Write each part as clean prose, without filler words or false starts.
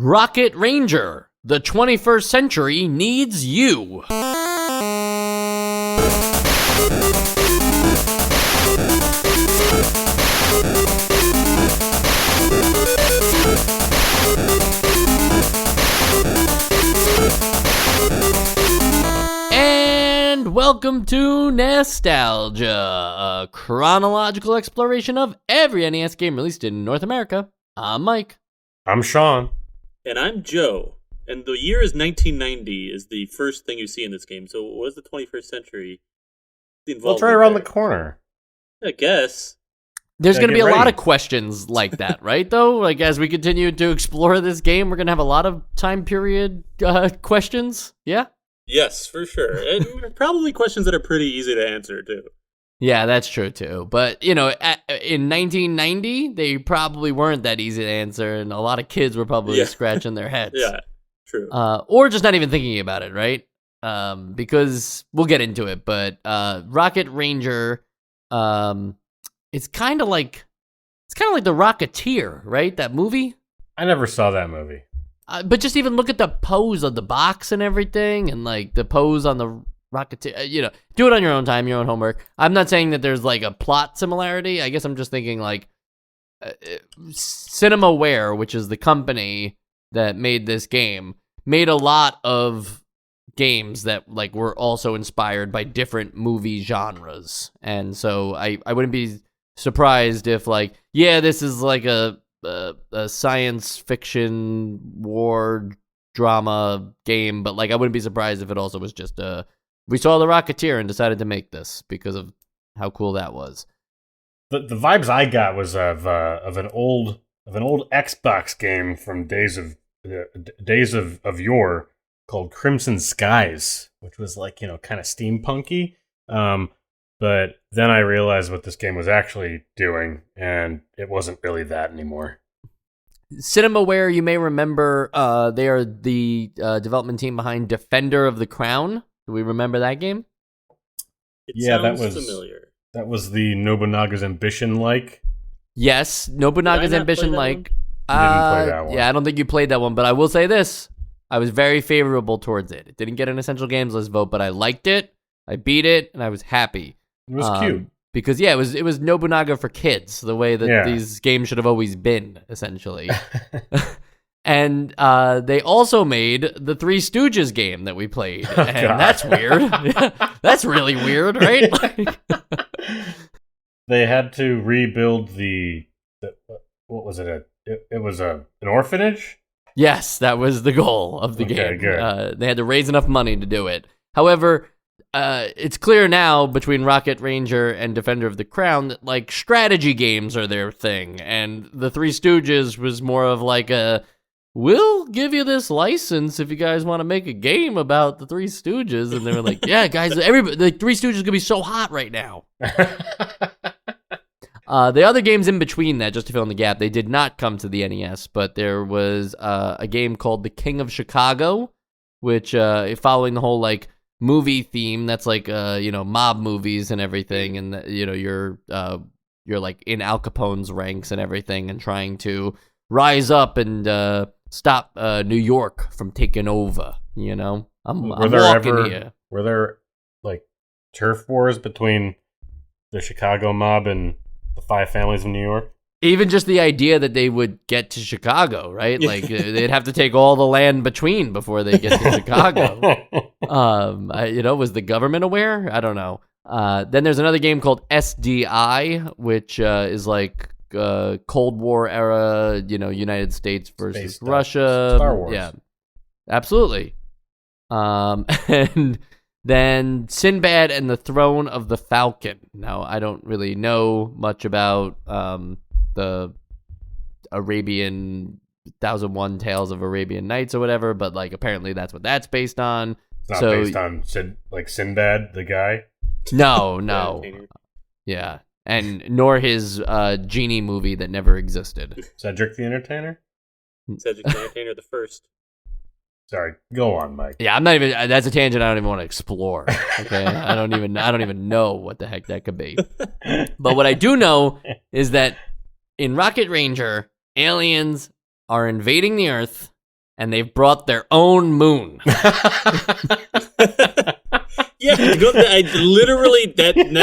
Rocket Ranger, the 21st century needs you. And welcome to Nostalgia, a chronological exploration of every NES game released in North America. I'm Mike. I'm Sean. And I'm Joe. And the year is 1990 is the first thing you see in this game. So what is the 21st century involved? Well, it's right around the corner. I guess. There's going to be a lot of questions like that, right, though? Like, as we continue to explore this game, we're going to have a lot of time period questions, yeah? Yes, for sure. And probably questions that are pretty easy to answer, too. Yeah, that's true, too. But, you know, in 1990, they probably weren't that easy to answer, and a lot of kids were probably scratching their heads. Yeah, true. Or just not even thinking about it, right? Because we'll get into it, but Rocket Ranger, it's kind of like The Rocketeer, right? That movie? I never saw that movie. But just even look at the pose of the box and everything, and like the pose on the Rocketeer, do it on your own time, your own homework. I'm not saying that there's like a plot similarity. I guess I'm just thinking like CinemaWare, which is the company that made this game, made a lot of games that like were also inspired by different movie genres. And so I wouldn't be surprised if like, yeah, this is like a science fiction war drama game, but like I wouldn't be surprised if it also was just we saw The Rocketeer and decided to make this because of how cool that was. The vibes I got was of an old Xbox game from days of yore called Crimson Skies, which was like, kind of steampunky. But then I realized what this game was actually doing, and it wasn't really that anymore. CinemaWare, you may remember, they are the development team behind Defender of the Crown. Do we remember that game? That was familiar. That was the Nobunaga's Ambition-like. Yes, Nobunaga's Ambition-like. Didn't play that one. Yeah, I don't think you played that one, but I will say this. I was very favorable towards it. It didn't get an Essential Games List vote, but I liked it, I beat it, and I was happy. It was cute. Because, yeah, it was Nobunaga for kids, the way that these games should have always been, essentially. And they also made the Three Stooges game that we played. And that's weird. That's really weird, right? They had to rebuild what was it? It was an orphanage? Yes, that was the goal of the game. Good. They had to raise enough money to do it. However, it's clear now between Rocket Ranger and Defender of the Crown that like strategy games are their thing, and the Three Stooges was more of like we'll give you this license if you guys want to make a game about the Three Stooges, and they were like, yeah, guys, everybody, the Three Stooges gonna be so hot right now. The other games in between that, just to fill in the gap, they did not come to the NES, but there was a game called The King of Chicago, which following the whole like movie theme that's like mob movies and everything, and you're like in Al Capone's ranks and everything and trying to rise up and stop New York from taking over. I'm walking here. Were there like turf wars between the Chicago mob and the Five Families of New York? Even just the idea that they would get to Chicago, right? Like they'd have to take all the land between before they get to Chicago. Was the government aware? I don't know. Then there's another game called SDI, which is like Cold War era, United States versus Space Russia. Star Wars. Yeah, absolutely. And then Sinbad and the Throne of the Falcon. Now, I don't really know much about the Arabian 1001 Tales of Arabian Nights or whatever, but like apparently that's what that's based on. It's not based on Sinbad, the guy? No. Yeah. And nor his genie movie that never existed. Cedric the Entertainer? Cedric the Entertainer the first. Sorry, go on, Mike. Yeah, I'm not even. That's a tangent I don't even want to explore. Okay, I don't even know what the heck that could be. But what I do know is that in Rocket Ranger, aliens are invading the Earth and they've brought their own moon. Yeah,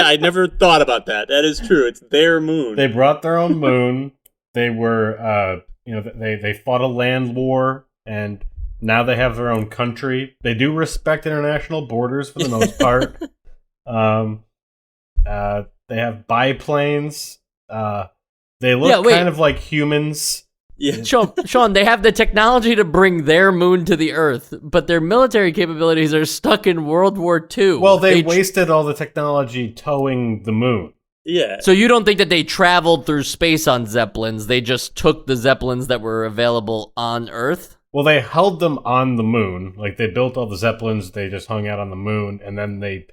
I never thought about that. That is true. It's their moon. They brought their own moon. They were, they fought a land war, and now they have their own country. They do respect international borders for the most part. They have biplanes. They look kind of like humans. Yeah. Sean, they have the technology to bring their moon to the Earth, but their military capabilities are stuck in World War II. Well, they wasted all the technology towing the moon. Yeah. So you don't think that they traveled through space on Zeppelins? They just took the Zeppelins that were available on Earth? Well, they held them on the moon. Like, they built all the Zeppelins, they just hung out on the moon, and then they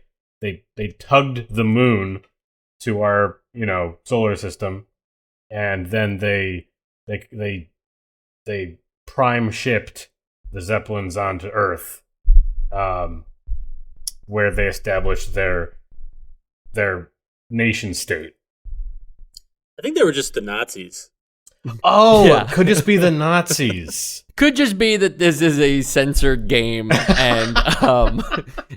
tugged the moon to our, solar system, and then they prime shipped the Zeppelins onto Earth, where they established their nation state. I think they were just the Nazis. Oh, yeah. It could just be the Nazis. Could just be that this is a censored game, and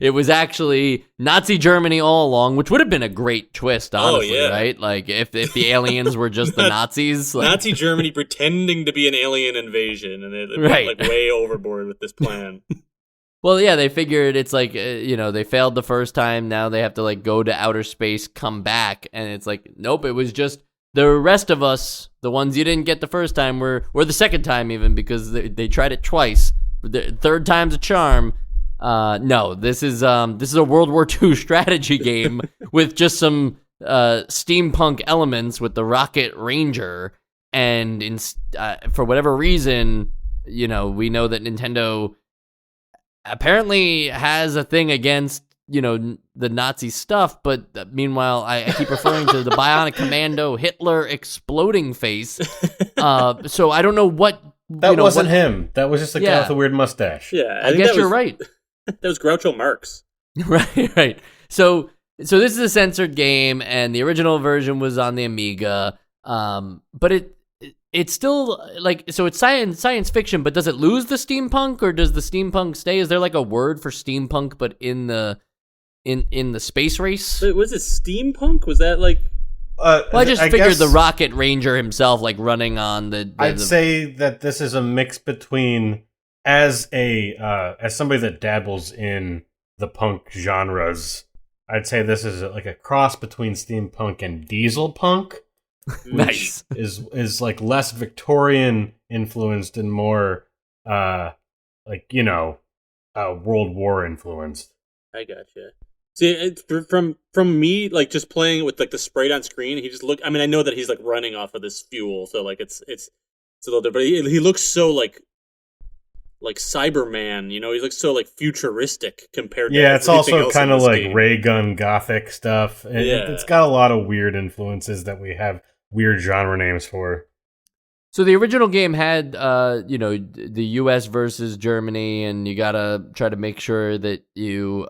it was actually Nazi Germany all along, which would have been a great twist, honestly, right? Like, if the aliens were just the Nazis. Like... Nazi Germany pretending to be an alien invasion, and they went way overboard with this plan. Well, yeah, they figured it's like, they failed the first time, now they have to, go to outer space, come back, and it's like, nope, it was just... The rest of us, the ones you didn't get the first time, were the second time even, because they tried it twice. The third time's a charm. No, this is a World War II strategy game with just some steampunk elements with the Rocket Ranger, and for whatever reason, we know that Nintendo apparently has a thing against the Nazi stuff, but meanwhile, I keep referring to the Bionic Commando Hitler exploding face. So I don't know what... That wasn't him. That was just a guy with a weird mustache. Yeah, I guess you're right. That was Groucho Marx. Right. So this is a censored game, and the original version was on the Amiga, but it's still so it's science fiction, but does it lose the steampunk, or does the steampunk stay? Is there a word for steampunk, but in the space race? Was it steampunk? Was that well, I figured the Rocket Ranger himself, running on the I'd say that this is a mix between, as somebody that dabbles in the punk genres, I'd say this is a cross between steampunk and diesel punk. Nice. is less Victorian influenced and more World War influenced. I gotcha. See, from me, just playing it with the sprite on screen, he just I know that he's running off of this fuel, so it's a little different. But he looks so like Cyberman, he looks so futuristic compared to it's also kind of game. ray gun gothic stuff. It's got a lot of weird influences that we have weird genre names for. So the original game had, the U.S. versus Germany, and you gotta try to make sure that you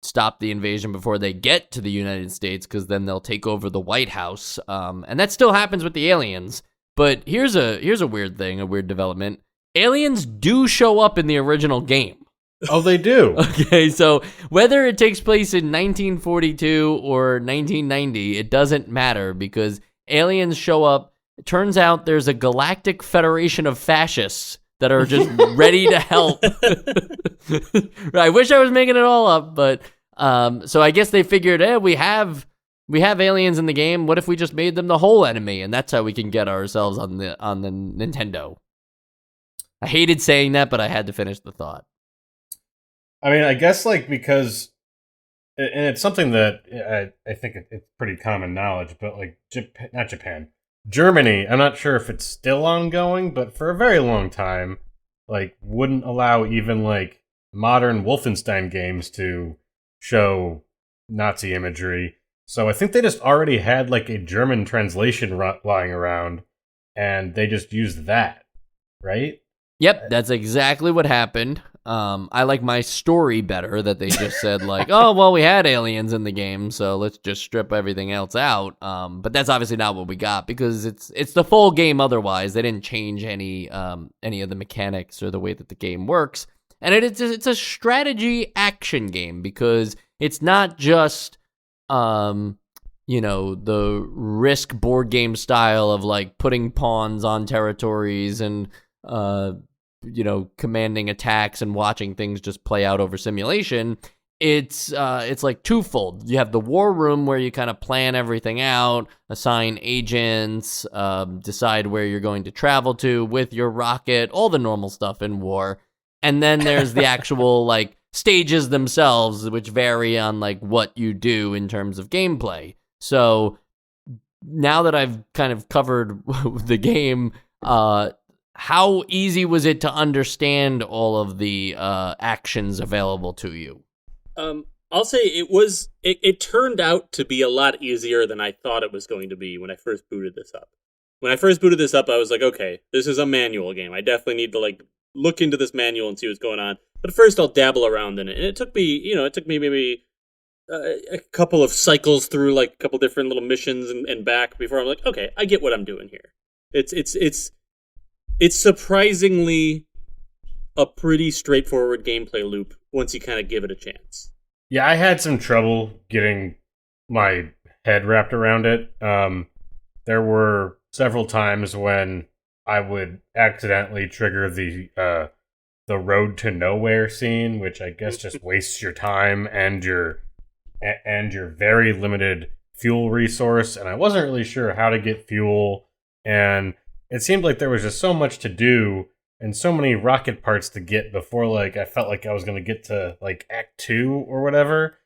stop the invasion before they get to the United States, because then they'll take over the White House. And that still happens with the aliens. But here's a weird thing, a weird development. Aliens do show up in the original game. Oh, they do? Okay, so whether it takes place in 1942 or 1990, it doesn't matter, because aliens show up. It turns out there's a galactic federation of fascists that are just ready to help. I wish I was making it all up, but so I guess they figured, we have aliens in the game. What if we just made them the whole enemy, and that's how we can get ourselves on the Nintendo. I hated saying that, but I had to finish the thought. I mean, I guess because, and it's something that I think it's pretty common knowledge, but not Japan. Germany, I'm not sure if it's still ongoing, but for a very long time, wouldn't allow even modern Wolfenstein games to show Nazi imagery. So I think they just already had a German translation lying around, and they just used that, right? Yep, that's exactly what happened. I like my story better, that they just said like, oh, well, we had aliens in the game, so let's just strip everything else out. But that's obviously not what we got, because it's the full game otherwise. They didn't change any of the mechanics or the way that the game works. And it's a strategy action game, because it's not just the Risk board game style of like putting pawns on territories and commanding attacks and watching things just play out over simulation. It's like twofold. You have the war room where you kind of plan everything out, assign agents, decide where you're going to travel to with your rocket, all the normal stuff in war. And then there's the actual like stages themselves, which vary on like what you do in terms of gameplay. So now that I've kind of covered the game, how easy was it to understand all of the actions available to you? I'll say it turned out to be a lot easier than I thought it was going to be when I first booted this up. When I first booted this up, I was like, okay, this is a manual game. I definitely need to like look into this manual and see what's going on. But first I'll dabble around in it. And it took me maybe a couple of cycles through like a couple different little missions and back before I'm like, okay, I get what I'm doing here. It's surprisingly a pretty straightforward gameplay loop once you kind of give it a chance. Yeah, I had some trouble getting my head wrapped around it. There were several times when I would accidentally trigger the road to nowhere scene, which I guess just wastes your time and your very limited fuel resource. And I wasn't really sure how to get fuel, and it seemed like there was just so much to do and so many rocket parts to get before like I felt like I was going to get to like Act 2 or whatever.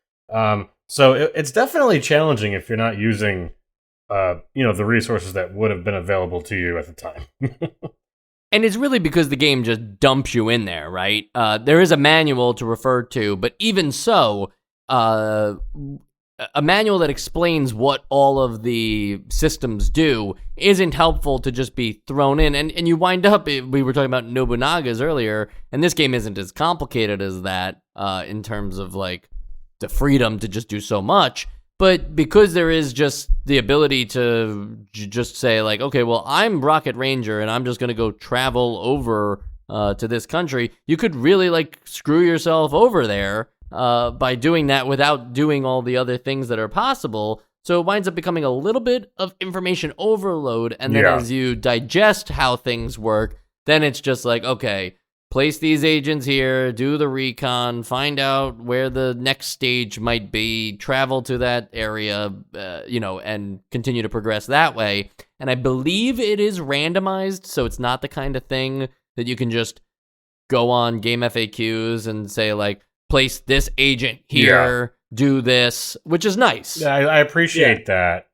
So it's definitely challenging if you're not using the resources that would have been available to you at the time. And it's really because the game just dumps you in there, right? There is a manual to refer to, but even so, a manual that explains what all of the systems do isn't helpful to just be thrown in. And you wind up, we were talking about Nobunaga's earlier, and this game isn't as complicated as that in terms of like the freedom to just do so much. But because there is just the ability to just say like, okay, well, I'm Rocket Ranger and I'm just going to go travel over to this country, you could really like screw yourself over there by doing that without doing all the other things that are possible. So it winds up becoming a little bit of information overload. And then as you digest how things work, then it's just like, okay, place these agents here, do the recon, find out where the next stage might be, travel to that area, and continue to progress that way. And I believe it is randomized, so it's not the kind of thing that you can just go on Game FAQs and say, like, place this agent here, do this, which is nice. Yeah, I appreciate that.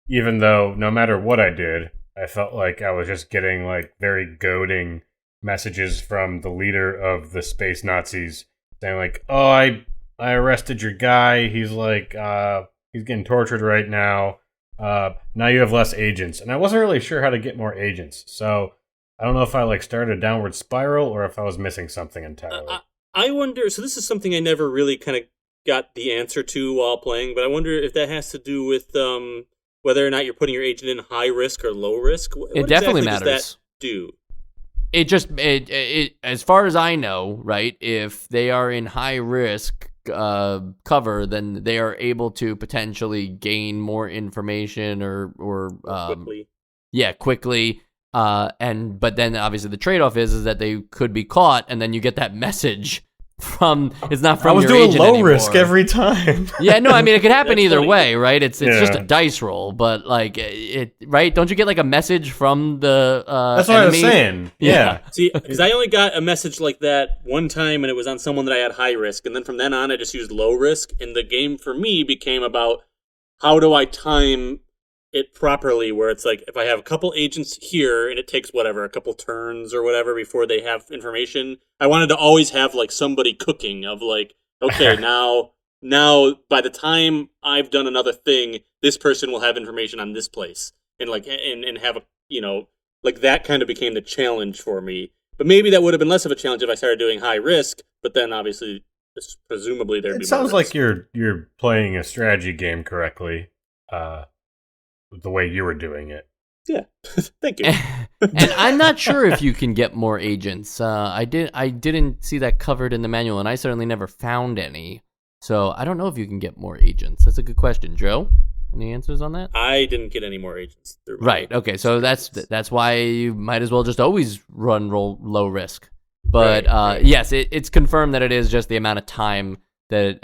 Even though no matter what I did, I felt like I was just getting, like, very goading messages from the leader of the space Nazis saying like, oh, I arrested your guy, he's like he's getting tortured right now, now you have less agents. And I wasn't really sure how to get more agents, so I don't know if I like started a downward spiral or if I was missing something entirely. I wonder, so this is something I never really kind of got the answer to while playing, but I wonder if that has to do with whether or not you're putting your agent in high risk or low risk. It definitely matters. Does that do? It just, as far as I know, right, if they are in high risk cover, then they are able to potentially gain more information or quickly. Yeah, quickly. But then obviously the trade-off is that they could be caught, and then you get that message from, it's not from your agent anymore. I was doing low risk every time. Yeah, no, I mean, it could happen either way, right? It's just a dice roll, but like, right? Don't you get like a message from the That's what enemy? I was saying. Yeah. See, because I only got a message like that one time, and it was on someone that I had high risk, and then from then on, I just used low risk, and the game for me became about how do I time it properly, where it's like, if I have a couple agents here and it takes whatever, a couple turns or whatever before they have information, I wanted to always have like somebody cooking of like, okay, now by the time I've done another thing, this person will have information on this place, and like and have a, like that kind of became the challenge for me. But maybe that would have been less of a challenge if I started doing high risk, but then obviously, presumably there'd be It more sounds risk. like you're playing a strategy game correctly, the way you were doing it. Yeah, thank you. And I'm not sure if you can get more agents. I didn't see that covered in the manual, and I certainly never found any. So I don't know if you can get more agents. That's a good question, Joe. Any answers on that? I didn't get any more agents. Through my Right. Okay. So that's why you might as well just always run low risk. But Right. yes, it's confirmed that it is just the amount of time that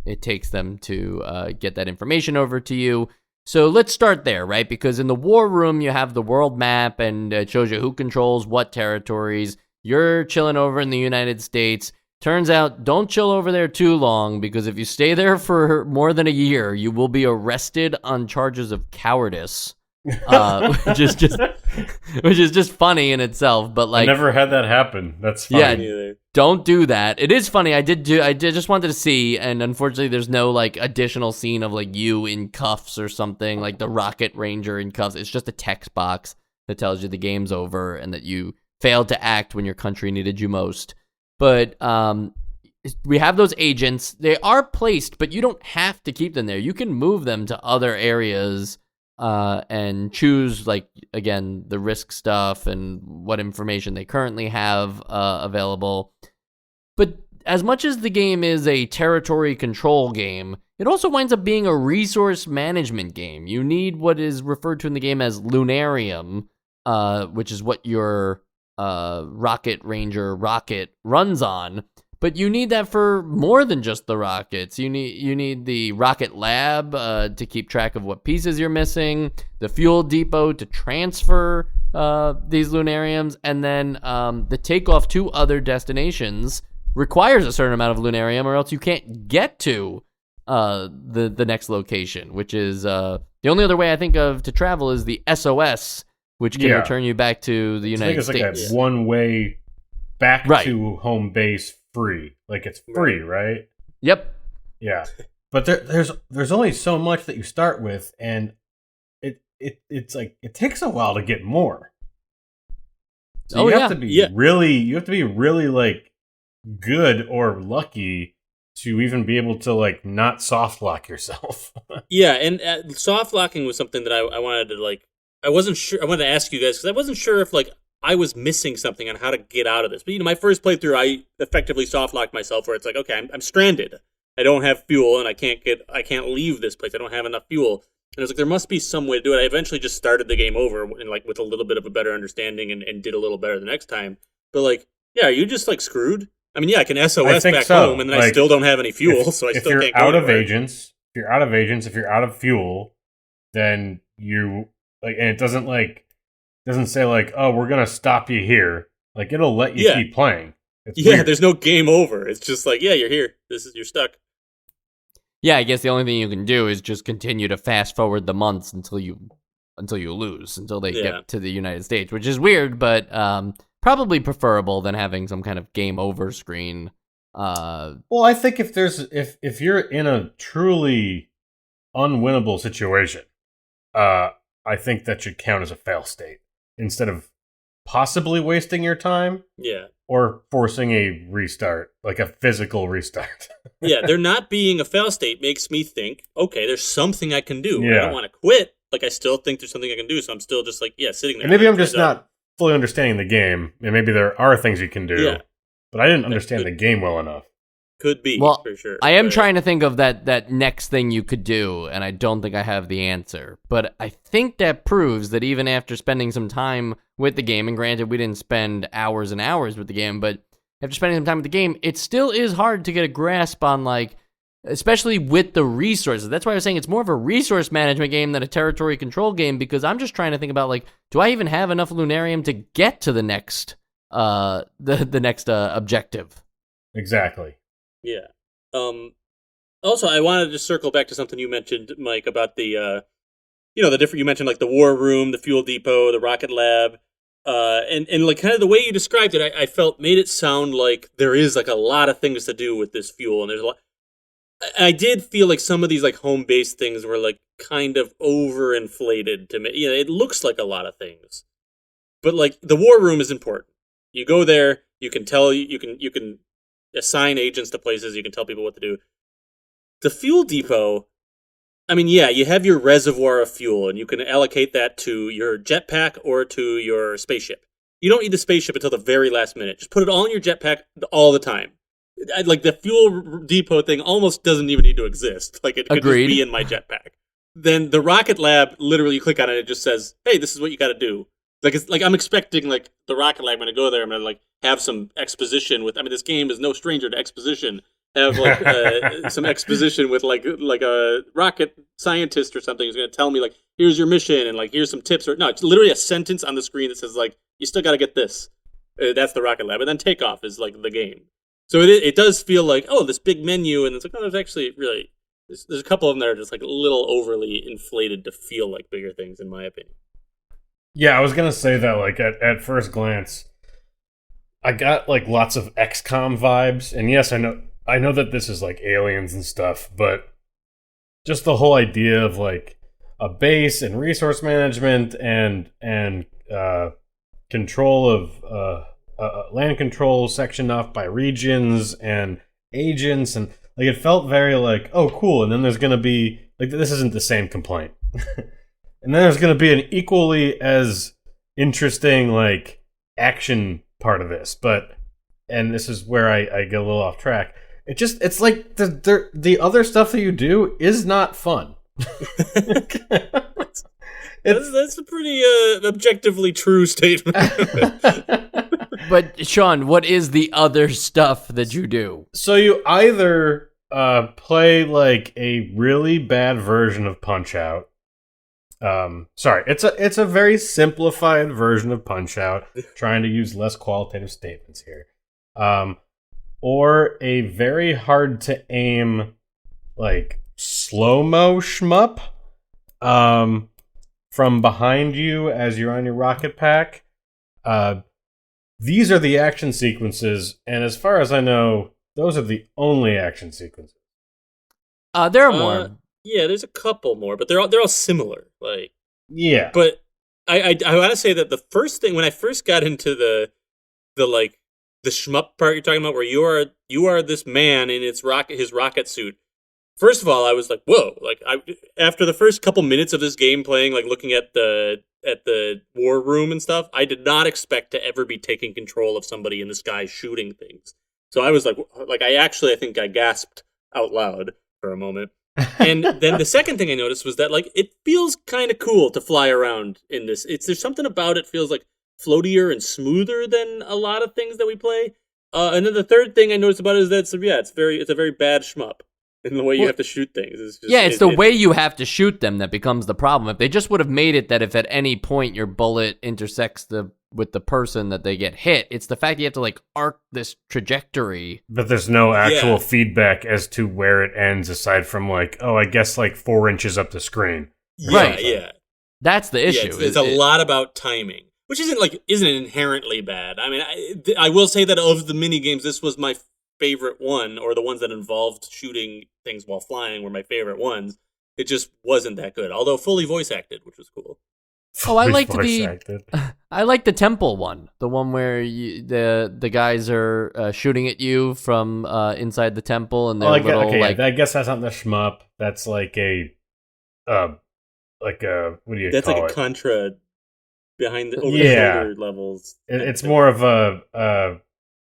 it takes them to get that information over to you. So let's start there, right? Because in the war room, you have the world map, and it shows you who controls what territories. You're chilling over in the United States. Turns out, don't chill over there too long, because if you stay there for more than a year, you will be arrested on charges of cowardice, which is just funny in itself. But I like, never had that happen. That's funny. Yeah. Neither. don't do that. It is funny. I just wanted to see, and unfortunately, there's no like additional scene of like you in cuffs or something, like the Rocket Ranger in cuffs. It's just a text box that tells you the game's over and that you failed to act when your country needed you most. But we have those agents. They are placed, but you don't have to keep them there. You can move them to other areas and choose, like, again, the risk stuff and what information they currently have available. But as much as the game is a territory control game, it also winds up being a resource management game. You need what is referred to in the game as Lunarium, which is what your Rocket Ranger rocket runs on. But you need that for more than just the rockets. You need the rocket lab to keep track of what pieces you're missing, the fuel depot to transfer these lunariums, and then the takeoff to other destinations requires a certain amount of lunarium, or else you can't get to the next location, which is the only other way I think of to travel is the SOS, which can return you back to the United States. I think it's like a one-way back Right. to home base free. Like it's free, right? Yep. Yeah. But there's only so much that you start with, and it's like it takes a while to get more. So you have to be really like good or lucky to even be able to like not soft lock yourself. Yeah, and soft locking was something that I wanted to like. I wasn't sure. I wanted to ask you guys because I wasn't sure if like I was missing something on how to get out of this. But my first playthrough, I effectively soft locked myself, where it's like, okay, I'm stranded. I don't have fuel, and I can't leave this place. I don't have enough fuel. And I was like, there must be some way to do it. I eventually just started the game over and like with a little bit of a better understanding and did a little better the next time. But like, yeah, are you just like screwed? I mean, yeah, I can SOS back home, and then I still don't have any fuel, so I still can't go If you're out of anywhere. agents, if you're out of fuel, then you like, and it doesn't say like, oh, we're gonna stop you here. Like it'll let you keep playing. It's weird. There's no game over. It's just like, yeah, you're here. You're stuck. Yeah, I guess the only thing you can do is just continue to fast forward the months until you lose, until they get to the United States, which is weird, but probably preferable than having some kind of game over screen. Well, I think if you're in a truly unwinnable situation, I think that should count as a fail state instead of possibly wasting your time. Yeah. Or forcing a restart, like a physical restart. Yeah, there not being a fail state makes me think, okay, there's something I can do. Yeah. I don't want to quit. Like, I still think there's something I can do, so I'm still just like, sitting there. And maybe I'm just not fully understanding the game, and maybe there are things you can do. Yeah. But I didn't understand the game well enough. Could be, well, for sure. I am trying to think of that next thing you could do, and I don't think I have the answer. But I think that proves that even after spending some time with the game, and granted, we didn't spend hours and hours with the game, but after spending some time with the game, it still is hard to get a grasp on, like, especially with the resources. That's why I was saying it's more of a resource management game than a territory control game, because I'm just trying to think about, like, do I even have enough Lunarium to get to the next the next objective? Exactly. Yeah. Also, I wanted to circle back to something you mentioned, Mike, about the the different. You mentioned like the war room, the fuel depot, the rocket lab, and like kind of the way you described it, I felt made it sound like there is like a lot of things to do with this fuel, and there's a lot. I did feel like some of these like home base things were like kind of overinflated to me. It looks like a lot of things, but like the war room is important. You go there, you can assign agents to places, you can tell people what to do. The fuel depot, I mean, yeah, you have your reservoir of fuel, and you can allocate that to your jetpack or to your spaceship. You don't need the spaceship until the very last minute. Just put it all in your jetpack all the time. Like, the fuel depot thing almost doesn't even need to exist. Like, it could just be in my jetpack. Then the rocket lab, literally, you click on it, it just says, hey, this is what you got to do. Like, it's like I'm expecting, like, the rocket lab, I'm going to go there, I'm going to, like, have some exposition with, I mean, this game is no stranger to exposition. Have, like, some exposition with, like a rocket scientist or something who's going to tell me, like, here's your mission, and, like, here's some tips. Or no, it's literally a sentence on the screen that says, like, you still got to get this. That's the rocket lab. And then takeoff is, like, the game. So it does feel like, oh, this big menu, and it's like, oh, there's actually really, there's a couple of them that are just, like, a little overly inflated to feel like bigger things, in my opinion. Yeah, I was going to say that, like, at first glance, I got, like, lots of XCOM vibes, and yes, I know that this is like aliens and stuff, but just the whole idea of like a base and resource management and control of land control sectioned off by regions and agents, and like it felt very like, oh cool, and then there's gonna be like, this isn't the same complaint. And then there's gonna be an equally as interesting like action part of this, and this is where I get a little off track. It's like the other stuff that you do is not fun. That's a pretty objectively true statement. But Sean, what is the other stuff that you do? So you either play like a really bad version of Punch-Out. Sorry, it's a very simplified version of Punch-Out, trying to use less qualitative statements here. Or a very hard to aim, like, slow-mo shmup from behind you as you're on your rocket pack. These are the action sequences, and as far as I know, those are the only action sequences. There are more. Yeah, there's a couple more, but they're all similar. Like, yeah. But I want to say that the first thing, when I first got into the like, the shmup part you're talking about, where you are this man in his rocket suit. First of all, I was like, whoa! Like, after the first couple minutes of this game playing, like looking at the war room and stuff, I did not expect to ever be taking control of somebody in the sky shooting things. So I was like I think I gasped out loud for a moment. And then the second thing I noticed was that, like, it feels kind of cool to fly around in this. There's something about it feels like floatier and smoother than a lot of things that we play. And then the third thing I noticed about it is that it's a very bad shmup in the way you have to shoot things. It's the way you have to shoot them that becomes the problem. If they just would have made it that if at any point your bullet intersects with the person that they get hit, it's the fact you have to like arc this trajectory. But there's no actual feedback as to where it ends, aside from like, oh, I guess like 4 inches up the screen. Right, yeah. That's the issue. It's a lot about timing. Which isn't inherently bad. I mean, I will say that of the mini games, this was my favorite one, or the ones that involved shooting things while flying were my favorite ones. It just wasn't that good, although fully voice acted, which was cool. Oh, I like the temple one, the one where the guys are shooting at you from inside the temple, and they're I guess that's not the shmup. That's like a what do you That's call like it? A Contra. Behind the over-the-shoulder levels. It's more of a...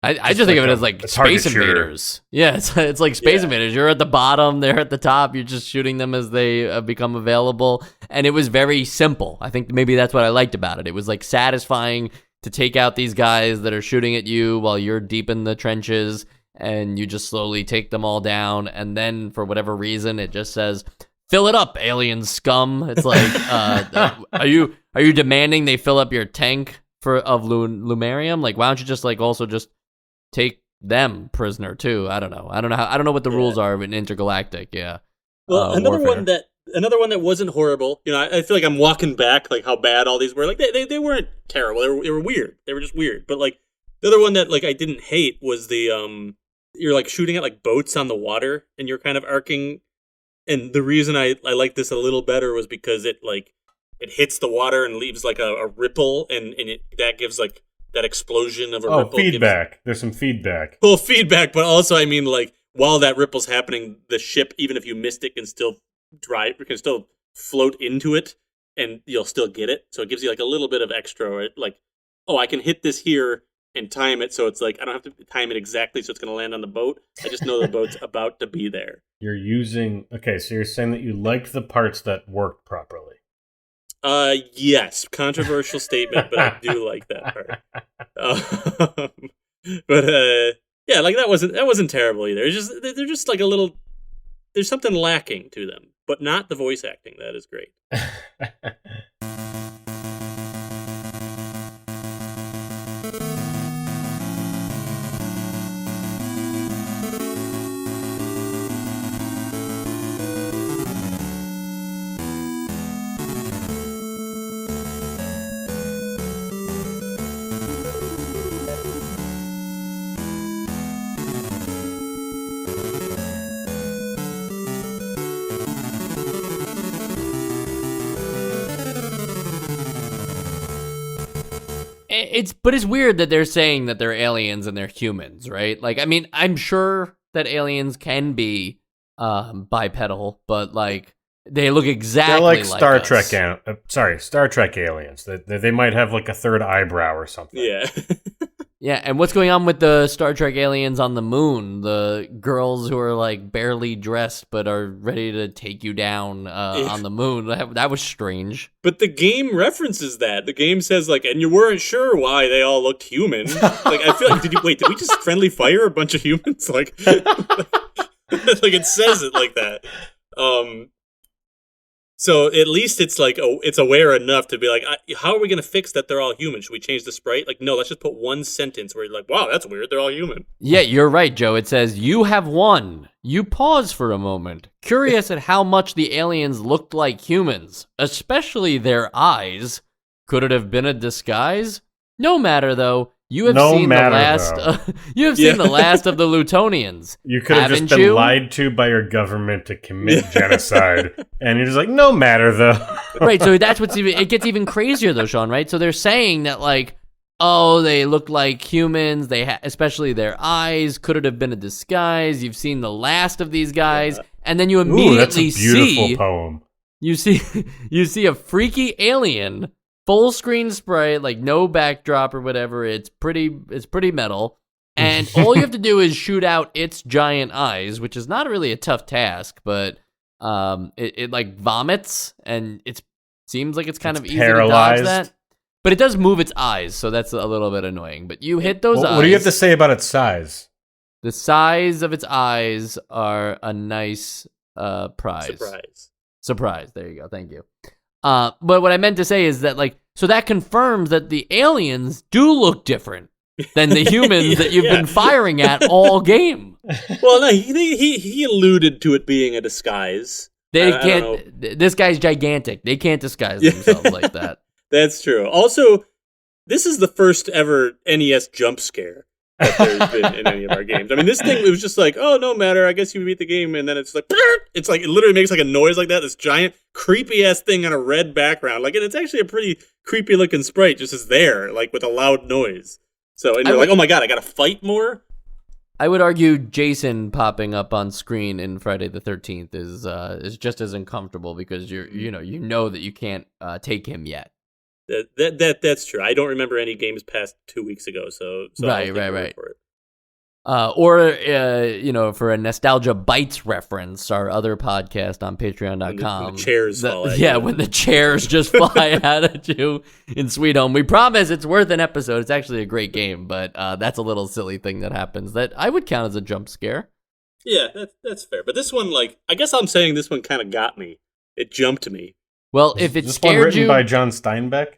I just think of it as like Space Invaders. Yeah, it's like Space Invaders. You're at the bottom, they're at the top. You're just shooting them as they become available. And it was very simple. I think maybe that's what I liked about it. It was like satisfying to take out these guys that are shooting at you while you're deep in the trenches, and you just slowly take them all down. And then for whatever reason, it just says, fill it up, alien scum. It's like, are you demanding they fill up your tank of Lumarium? Like, why don't you just like also just take them prisoner too? I don't know what the rules are in intergalactic. Yeah. Well, another one that wasn't horrible. You know, I feel like I'm walking back like how bad all these were. Like they weren't terrible. They were weird. They were just weird. But like the other one that like I didn't hate was the you're like shooting at like boats on the water, and you're kind of arcing. And the reason I like this a little better was because it hits the water and leaves like a ripple, and that gives like that explosion of a Oh, ripple. feedback. There's some feedback. Well, feedback, but also, I mean, like, while that ripple's happening, the ship, even if you missed it, can still float into it, and you'll still get it. So it gives you, like, a little bit of extra, right? Like, oh, I can hit this here and time it, so it's like, I don't have to time it exactly so it's going to land on the boat. I just know the boat's about to be there. Okay, so you're saying that you liked the parts that worked properly. Yes, controversial statement, but I do like that part. But yeah, like that wasn't terrible either. It's just they're just like a little. There's something lacking to them, but not the voice acting. That is great. But it's weird that they're saying that they're aliens and they're humans, right? Like, I mean, I'm sure that aliens can be bipedal, but like they look exactly They're like Star us. Trek. Star Trek aliens. They might have like a third eyebrow or something. Yeah. Yeah, and what's going on with the Star Trek aliens on the moon? The girls who are like barely dressed but are ready to take you down on the moon. That was strange. But the game references that. The game says like, and you weren't sure why they all looked human. Like, I feel like, did we just friendly fire a bunch of humans? Like, like it says it like that. So at least it's like, it's aware enough to be like, how are we going to fix that they're all human? Should we change the sprite? Like, no, let's just put one sentence where you're like, wow, that's weird. They're all human. Yeah, you're right, Joe. It says, you have won. You pause for a moment, curious at how much the aliens looked like humans, especially their eyes. Could it have been a disguise? No matter, though. You have seen the last. You have seen the last of the Lutonians. You could have just been lied to by your government to commit genocide, and you're just like, no matter though. Right. So that's what's even. It gets even crazier though, Sean. Right. So they're saying that like, oh, they look like humans. They especially their eyes. Could it have been a disguise? You've seen the last of these guys, and then you immediately that's a beautiful poem. You see a freaky alien. Full screen sprite, like no backdrop or whatever. It's pretty metal. And all you have to do is shoot out its giant eyes, which is not really a tough task, but it like vomits, and it seems like it's kind of easy paralyzed. To dodge that. But it does move its eyes, so that's a little bit annoying. But you hit those eyes. What do you have to say about its size? The size of its eyes are a nice prize. Surprise. There you go. Thank you. But what I meant to say is that, like, so that confirms that the aliens do look different than the humans that you've been firing at all game. Well, no, he alluded to it being a disguise. They can't. This guy's gigantic. They can't disguise themselves like that. That's true. Also, this is the first ever NES jump scare that there's been in any of our games. I mean, this thing, it was just like, oh, no matter, I guess you beat the game, and then it's like, it literally makes like a noise like that, this giant, creepy-ass thing on a red background. Like, and it's actually a pretty creepy-looking sprite, just is there, like, with a loud noise. So, and you're like, oh my god, I gotta fight more? I would argue Jason popping up on screen in Friday the 13th is just as uncomfortable because you know that you can't take him yet. That's true. I don't remember any games past 2 weeks ago, so right. For it. Or for a Nostalgia Bites reference, our other podcast on Patreon.com. When the chairs fall at you. Yeah, when the chairs just fly out at you in Sweet Home. We promise it's worth an episode. It's actually a great game, but that's a little silly thing that happens that I would count as a jump scare. Yeah, that's fair. But this one, like, I guess I'm saying this one kind of got me. It jumped me. Well, if it this scared one written you by John Steinbeck.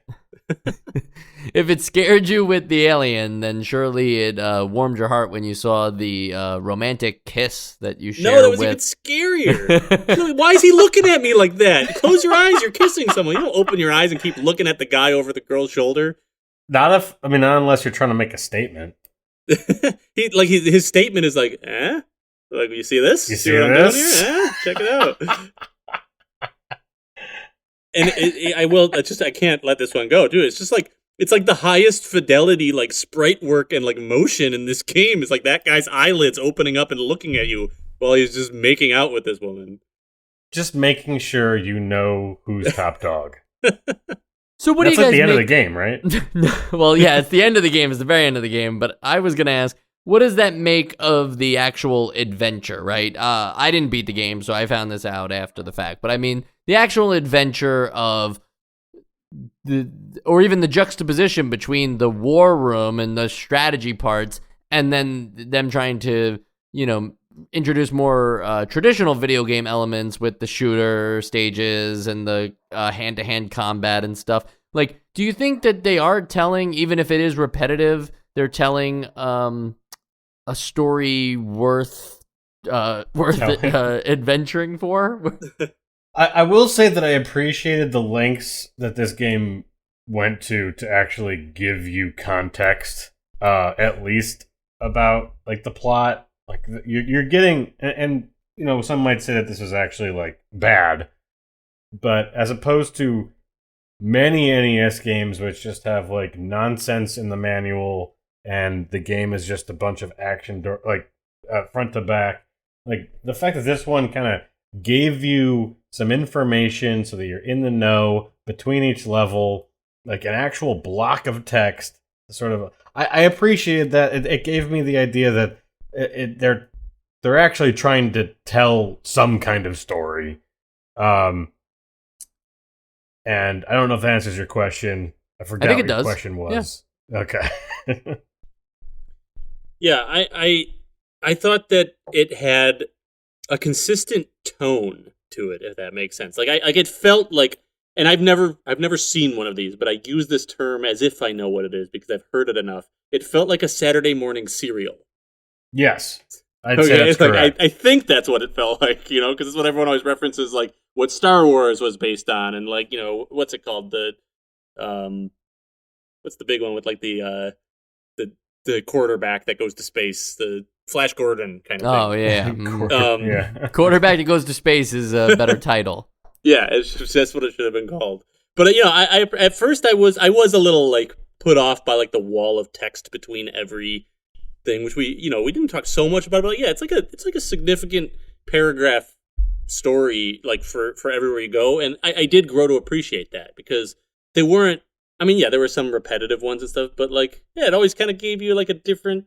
If it scared you with the alien, then surely it warmed your heart when you saw the romantic kiss that you share. No, that was even scarier. Why is he looking at me like that? Close your eyes. You're kissing someone. You don't open your eyes and keep looking at the guy over the girl's shoulder. Not unless you're trying to make a statement. His statement is like, eh? Like, you see this? You see what this? I'm doing here? Eh? Check it out. And I can't let this one go, dude. It's just like, It's like the highest fidelity, like sprite work and like motion in this game is like that guy's eyelids opening up and looking at you while he's just making out with this woman. Just making sure you know who's top dog. So what That's do you guys like the end of the make- game, right? Well, yeah, it's the end of the game. It's the very end of the game. But I was going to ask, what does that make of the actual adventure, right? I didn't beat the game, so I found this out after the fact. But I mean, the actual adventure of or even the juxtaposition between the war room and the strategy parts, and then them trying to, introduce more traditional video game elements with the shooter stages and the hand-to-hand combat and stuff. Like, do you think that they are telling, even if it is repetitive, they're telling a story worth adventuring for? I will say that I appreciated the lengths that this game went to actually give you context, at least about like the plot. Like you're getting, and some might say that this is actually like bad, but as opposed to many NES games which just have like nonsense in the manual and the game is just a bunch of action, front to back. Like the fact that this one kind of gave you some information so that you're in the know between each level, like an actual block of text. Sort of, I appreciated that. It gave me the idea that they're actually trying to tell some kind of story. And I don't know if that answers your question. I forgot what your question was. Yeah. Okay. Yeah, I thought that it had a consistent tone to it, if that makes sense. Like it felt like, and I've never seen one of these, but I use this term as if I know what it is because I've heard it enough. It felt like a Saturday morning cereal. Yes, I'd say that's correct. I think that's what it felt like, because it's what everyone always references, like what Star Wars was based on, and like what's it called, the what's the big one with like the quarterback that goes to space, the Flash Gordon kind of thing. Oh yeah, yeah. Quarterback that goes to space is a better title. Yeah, that's what it should have been called. But I at first I was a little like put off by like the wall of text between every thing, which we didn't talk so much about. But yeah, it's like a significant paragraph story, like for everywhere you go, and I did grow to appreciate that because they weren't. I mean, yeah, there were some repetitive ones and stuff, but like, yeah, it always kind of gave you like a different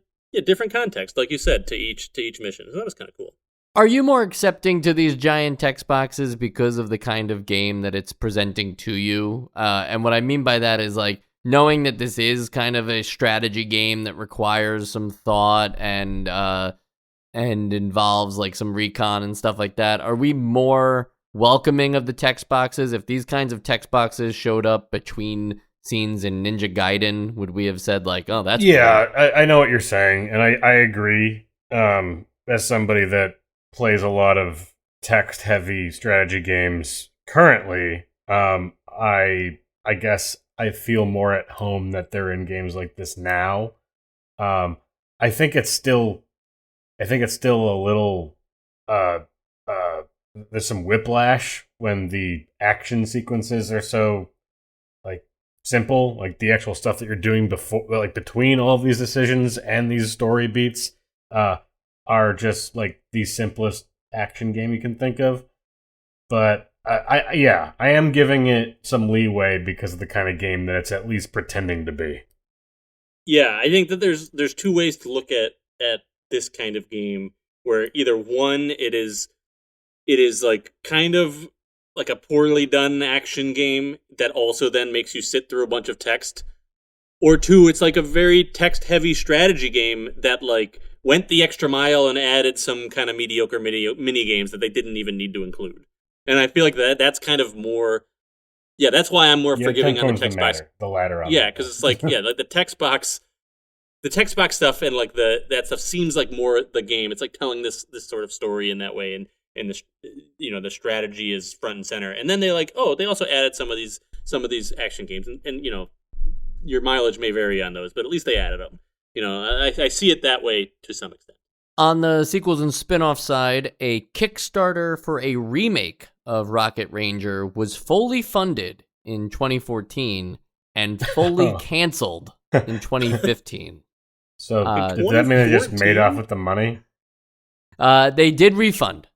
context, like you said, to each mission. So that was kind of cool. Are you more accepting to these giant text boxes because of the kind of game that it's presenting to you? And what I mean by that is like knowing that this is kind of a strategy game that requires some thought and involves like some recon and stuff like that. Are we more welcoming of the text boxes? If these kinds of text boxes showed up between scenes in Ninja Gaiden, would we have said like, oh, that's yeah, I know what you're saying, and I agree. As somebody that plays a lot of text-heavy strategy games currently, I guess I feel more at home that they're in games like this now. I think it's still a little. There's some whiplash when the action sequences are so like simple, like the actual stuff that you're doing before, like between all of these decisions and these story beats, are just like the simplest action game you can think of. But I am giving it some leeway because of the kind of game that it's at least pretending to be. Yeah, I think that there's two ways to look at this kind of game, where either one, it is like kind of like a poorly done action game that also then makes you sit through a bunch of text, or two, it's like a very text heavy strategy game that like went the extra mile and added some kind of mediocre mini games that they didn't even need to include. And I feel like that's kind of more. Yeah, that's why I'm more forgiving on the text box. The latter. Yeah, because it's like like the text box stuff and like that stuff seems like more the game. It's like telling this sort of story in that way, and the strategy is front and center. And then they also added some of these action games, and your mileage may vary on those, but at least they added them. I see it that way to some extent. On the sequels and spin-off side, a Kickstarter for a remake of Rocket Ranger was fully funded in 2014 and fully canceled in 2015. So does that mean they just made off with the money? They did refund.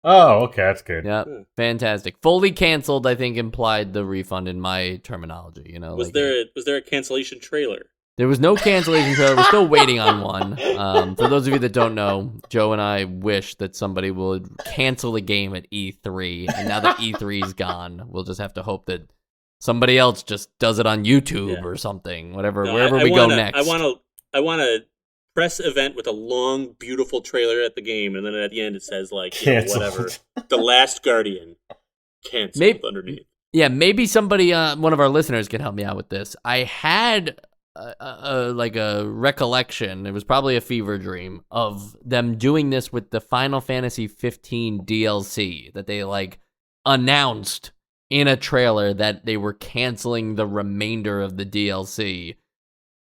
Oh, okay, that's good. Yeah, fantastic. Fully canceled, I think, implied the refund in my terminology. You know, was there a cancellation trailer? There was no cancellation trailer. We're still waiting on one. For those of you that don't know, Joe and I wish that somebody would cancel a game at E3, and now that E3's gone, we'll just have to hope that somebody else just does it on YouTube or something, wherever we go next. I want a press event with a long, beautiful trailer at the game, and then at the end it says whatever, The Last Guardian canceled underneath. Yeah, maybe somebody, one of our listeners, can help me out with this. I had a recollection. It was probably a fever dream of them doing this with the Final Fantasy 15 DLC that they announced in a trailer that they were canceling the remainder of the DLC,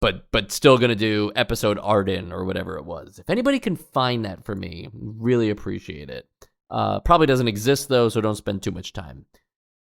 but still gonna do episode Arden or whatever it was. If anybody can find that for me, really appreciate it. Probably doesn't exist though, so don't spend too much time.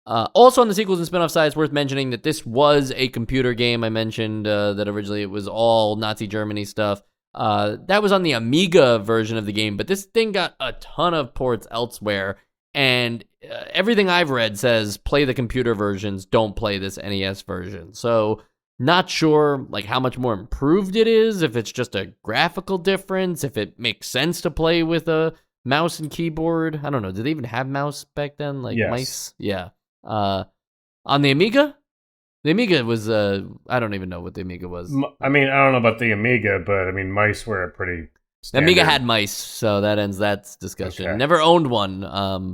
Also on the sequels and spin-off side, it's worth mentioning that this was a computer game. I mentioned that originally it was all Nazi Germany stuff. That was on the Amiga version of the game, but this thing got a ton of ports elsewhere, and everything I've read says play the computer versions, don't play this NES version. So not sure how much more improved it is, if it's just a graphical difference, if it makes sense to play with a mouse and keyboard. I don't know. Did they even have mouse back then? Yes. Mice? Yeah. On the Amiga was I don't even know what the Amiga was. I mean, I don't know about the Amiga, but I mean, mice were a pretty standard. The Amiga had mice, so that ends that discussion. Okay. Never owned one,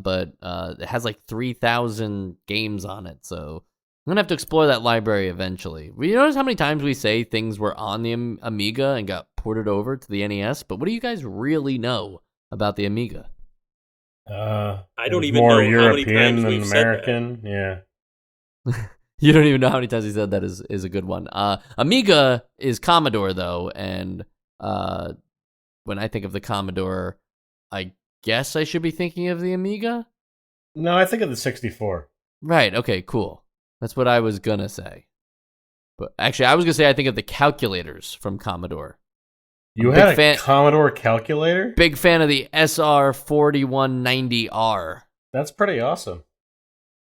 but it has 3,000 games on it, so I'm gonna have to explore that library eventually. You notice how many times we say things were on the Amiga and got ported over to the NES, but what do you guys really know about the Amiga? I don't even more know European how many times than we've American. said Yeah. You don't even know how many times he said that is a good one. Amiga is Commodore though, and when I think of the Commodore, I guess I should be thinking of the Amiga. No, I think of the 64. Right. Okay. Cool. That's what I was gonna say. But actually, I was gonna say I think of the calculators from Commodore. You had a Commodore calculator? Big fan of the SR4190R. That's pretty awesome.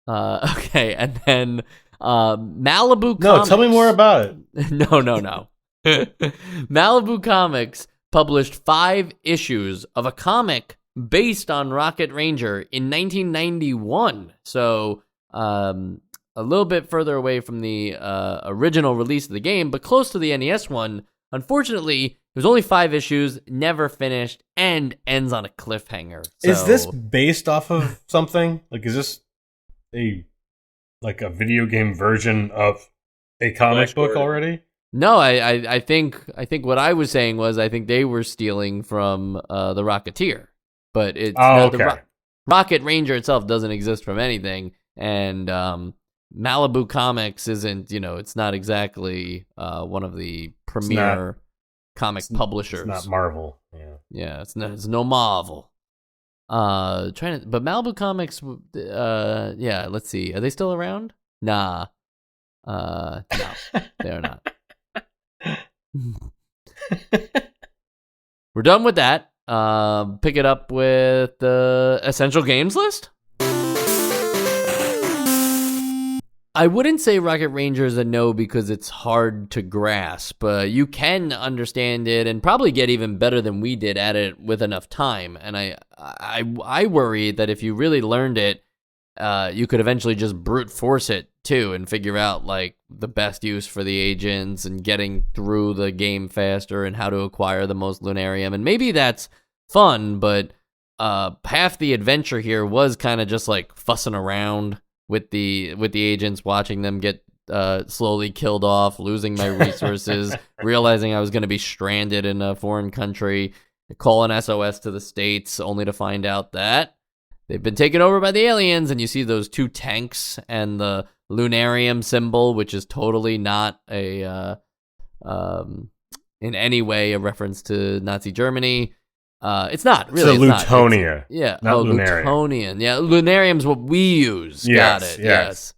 Okay, and then Malibu Comics. No, tell me more about it. No. Malibu Comics published 5 issues of a comic based on Rocket Ranger in 1991. So a little bit further away from the original release of the game, but close to the NES one. Unfortunately, it was only 5 issues, never finished, and ends on a cliffhanger. So, is this based off of something? Is this a video game version of a comic book already? No, I think what I was saying was I think they were stealing from the Rocketeer, but it's okay. Rocket Ranger itself doesn't exist from anything, and Malibu Comics isn't, it's not exactly one of the premier comic publishers. It's not Marvel. Yeah, it's no Marvel. But Malibu Comics, yeah, let's see. Are they still around? Nah. No, they're not. We're done with that. Pick it up with the Essential Games list. I wouldn't say Rocket Ranger is a no because it's hard to grasp. You can understand it and probably get even better than we did at it with enough time. And I worry that if you really learned it, you could eventually just brute force it too and figure out the best use for the agents and getting through the game faster and how to acquire the most Lunarium. And maybe that's fun, but half the adventure here was kind of just fussing around with the agents, watching them get slowly killed off, losing my resources, realizing I was going to be stranded in a foreign country, calling SOS to the States, only to find out that they've been taken over by the aliens. And you see those 2 tanks and the Lunarium symbol, which is totally not in any way a reference to Nazi Germany. It's not really. It's a Lutonia. Yeah. Not Lunarium. Lutonian. Yeah, Lunarium's what we use. Yes, Got it. yes.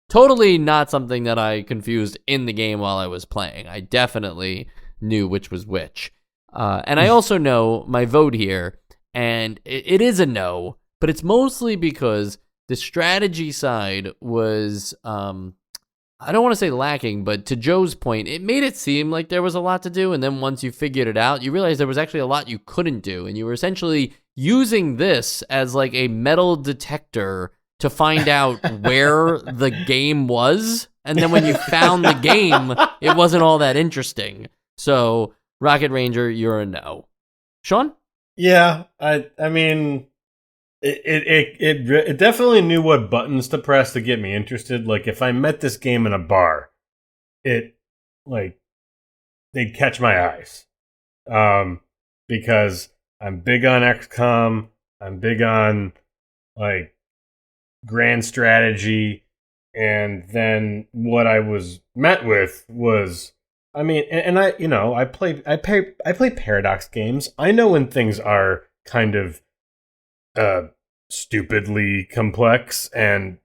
totally not something that I confused in the game while I was playing. I definitely knew which was which. And I also know my vote here, and it is a no, but it's mostly because the strategy side was, I don't want to say lacking, but to Joe's point, it made it seem like there was a lot to do, and then once you figured it out, you realized there was actually a lot you couldn't do, and you were essentially using this as like a metal detector to find out where the game was, and then when you found the game, it wasn't all that interesting. So, Rocket Ranger, you're a no. Sean? Yeah, I mean, it definitely knew what buttons to press to get me interested. Like, if I met this game in a bar, they'd catch my eyes. Because I'm big on XCOM, I'm big on, like, grand strategy, and then what I was met with was, I mean, and I play Paradox games. I know when things are kind of stupidly complex, and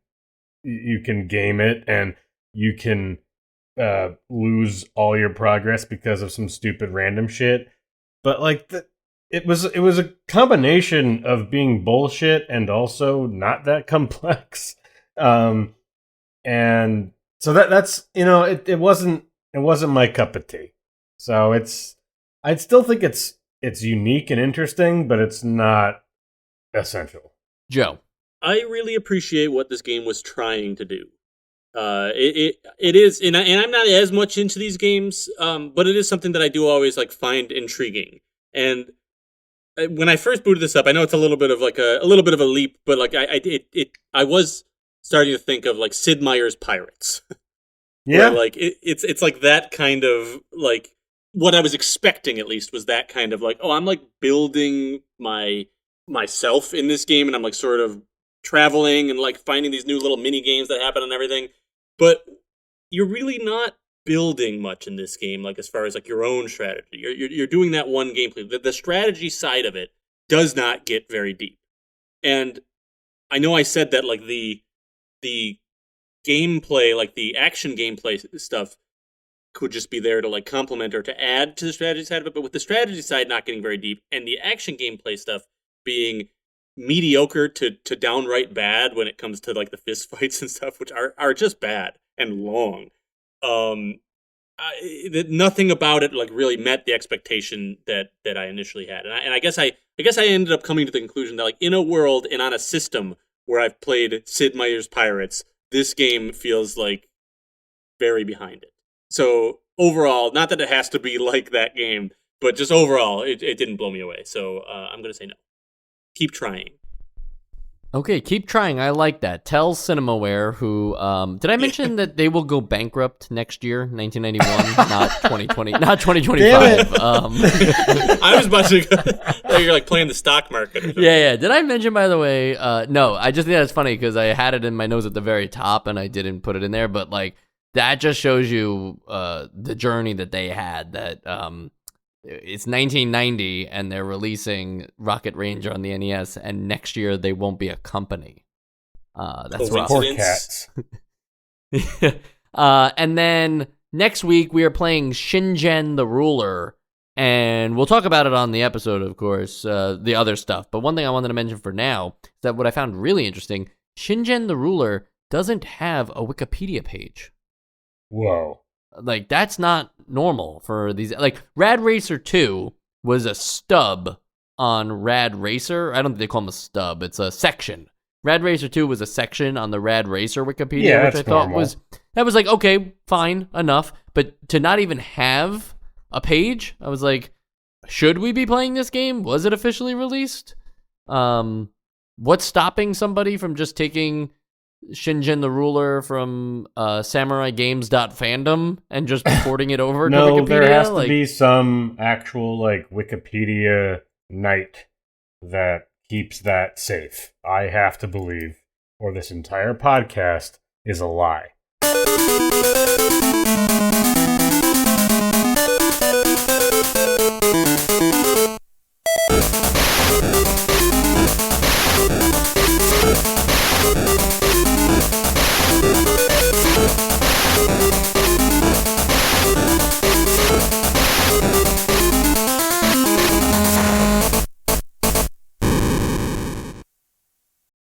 you can game it, and you can lose all your progress because of some stupid random shit. But like it was a combination of being bullshit and also not that complex. And so that's it wasn't my cup of tea. So I'd still think it's unique and interesting, but it's not essential. Joe. I really appreciate what this game was trying to do. It is, and I'm not as much into these games, but it is something that I do always like find intriguing. And when I first booted this up, I know it's a little bit of a leap, but like I was starting to think of like Sid Meier's Pirates. Yeah, where, like it's like that kind of like what I was expecting, at least, was that kind of like, oh, I'm like building myself in this game, and I'm like sort of traveling and like finding these new little mini games that happen and everything. But you're really not building much in this game, like as far as like your own strategy. You're doing that one gameplay. The strategy side of it does not get very deep. And I know I said that like the gameplay, like the action gameplay stuff, could just be there to like complement or to add to the strategy side of it. But with the strategy side not getting very deep and the action gameplay stuff being mediocre to downright bad when it comes to like the fist fights and stuff, which are just bad and long. Nothing about it like really met the expectation that I initially had, and I guess I ended up coming to the conclusion that like in a world and on a system where I've played Sid Meier's Pirates, this game feels like very behind it. So overall, not that it has to be like that game, but just overall, it didn't blow me away. So I'm gonna say no. Keep trying. Okay, keep trying. I like that. Tell Cinemaware, who did I mention that they will go bankrupt next year, 1991, not 2020, not 2025. I was about to. You're like playing the stock market. Yeah. Did I mention, by the way? No, I just think that's funny because I had it in my nose at the very top and I didn't put it in there. But like that just shows you the journey that they had. That it's 1990 and they're releasing Rocket Ranger on the NES, and next year they won't be a company. That's rough. Poor cats. And then next week we are playing Shingen the Ruler, and we'll talk about it on the episode, of course, the other stuff. But one thing I wanted to mention for now is that what I found really interesting, Shingen the Ruler doesn't have a Wikipedia page. Whoa. Like, that's not normal for these. Like, Rad Racer 2 was a stub on Rad Racer. I don't think they call them a stub. It's a section. Rad Racer 2 was a section on the Rad Racer Wikipedia, which I thought was like, okay, fine, enough. But to not even have a page, I was like, should we be playing this game? Was it officially released? What's stopping somebody from just taking Shingen the Ruler from samuraigames.fandom and just porting it over to Wikipedia? No, there has to be some actual like Wikipedia night that keeps that safe. I have to believe, or this entire podcast is a lie.